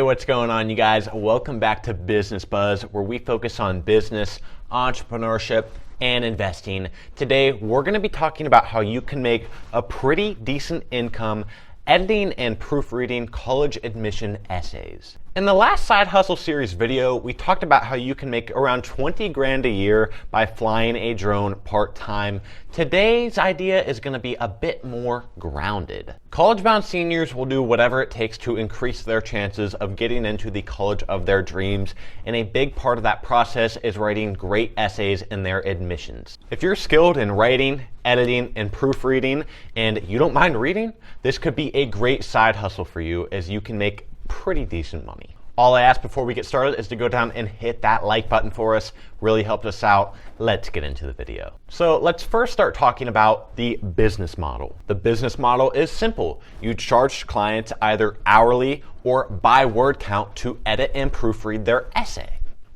what's going on, you guys? Welcome back to Business Buzz, where we focus on business, entrepreneurship, and investing. Today, we're going to be talking about how you can make a pretty decent income editing and proofreading college admission essays. In the last Side Hustle series video, we talked about how you can make around 20 grand a year by flying a drone part-time. Today's idea is going to be a bit more grounded. College-bound seniors will do whatever it takes to increase their chances of getting into the college of their dreams, and a big part of that process is writing great essays in their admissions. If you're skilled in writing, editing, and proofreading, and you don't mind reading, this could be a great side hustle for you, as you can make pretty decent money. All I ask before we get started is to go down and hit that like button for us. Really helped us out. Let's get into the video. So let's first start talking about the business model. The business model is simple. You charge clients either hourly or by word count to edit and proofread their essay.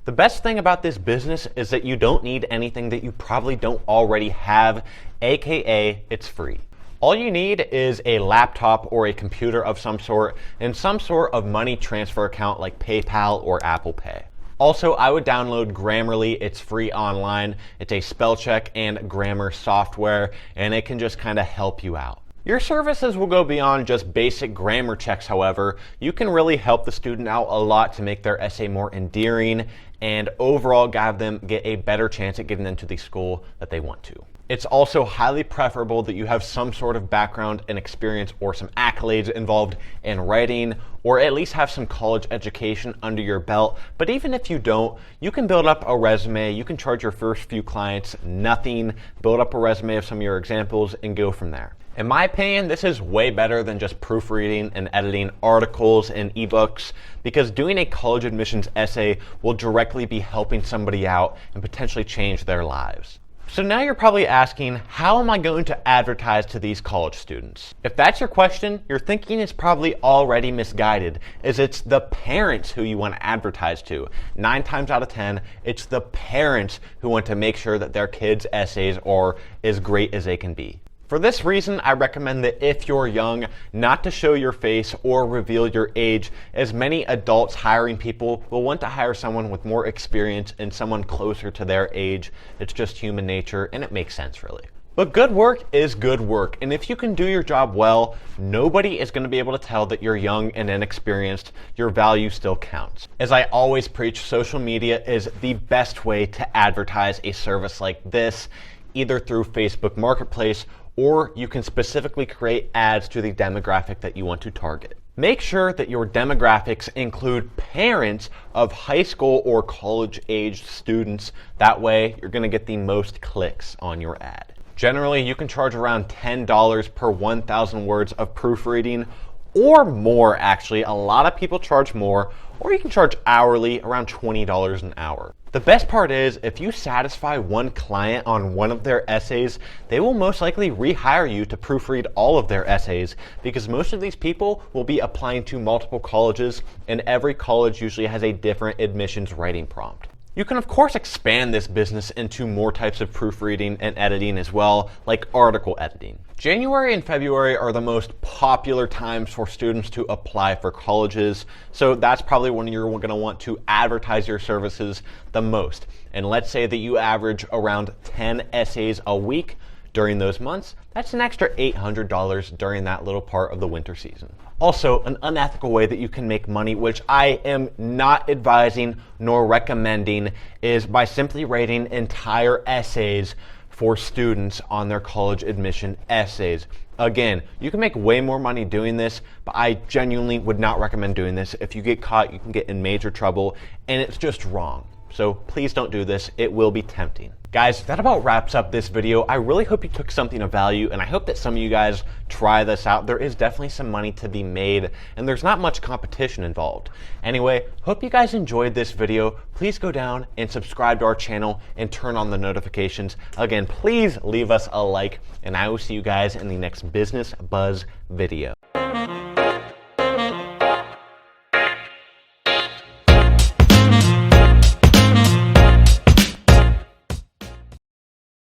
The best thing about this business is that you don't need anything that you probably don't already have, aka it's free. All you need is a laptop or a computer of some sort and some sort of money transfer account like PayPal or Apple Pay. Also, I would download Grammarly. It's free online. It's a spell check and grammar software, and it can just kind of help you out. Your services will go beyond just basic grammar checks, however. You can really help the student out a lot to make their essay more endearing and overall have them get a better chance at getting into the school that they want to. It's also highly preferable that you have some sort of background and experience or some accolades involved in writing, or at least have some college education under your belt. But even if you don't, you can build up a resume. You can charge your first few clients nothing, build up a resume of some of your examples, and go from there. In my opinion, this is way better than just proofreading and editing articles and ebooks, because doing a college admissions essay will directly be helping somebody out and potentially change their lives. So now you're probably asking, how am I going to advertise to these college students? If that's your question, your thinking is probably already misguided, as it's the parents who you want to advertise to. 9 times out of 10, it's the parents who want to make sure that their kids' essays are as great as they can be. For this reason, I recommend that if you're young, not to show your face or reveal your age, as many adults hiring people will want to hire someone with more experience and someone closer to their age. It's just human nature, and it makes sense, really. But good work is good work, and if you can do your job well, nobody is going to be able to tell that you're young and inexperienced. Your value still counts. As I always preach, social media is the best way to advertise a service like this, either through Facebook Marketplace, or you can specifically create ads to the demographic that you want to target. Make sure that your demographics include parents of high school or college-aged students. That way, you're going to get the most clicks on your ad. Generally, you can charge around $10 per 1,000 words of proofreading, or more actually. A lot of people charge more, or you can charge hourly, around $20 an hour. The best part is, if you satisfy one client on one of their essays, they will most likely rehire you to proofread all of their essays, because most of these people will be applying to multiple colleges, and every college usually has a different admissions writing prompt. You can of course expand this business into more types of proofreading and editing as well, like article editing. January and February are the most popular times for students to apply for colleges, so that's probably when you're going to want to advertise your services the most. And let's say that you average around 10 essays a week during those months. That's an extra $800 during that little part of the winter season. Also, an unethical way that you can make money, which I am not advising nor recommending, is by simply writing entire essays for students on their college admission essays. Again, you can make way more money doing this, but I genuinely would not recommend doing this. If you get caught, you can get in major trouble, and it's just wrong. So please don't do this. It will be tempting. Guys, that about wraps up this video. I really hope you took something of value, and I hope that some of you guys try this out. There is definitely some money to be made, and there's not much competition involved. Anyway, hope you guys enjoyed this video. Please go down and subscribe to our channel and turn on the notifications. Again, please leave us a like, and I will see you guys in the next Business Buzz video.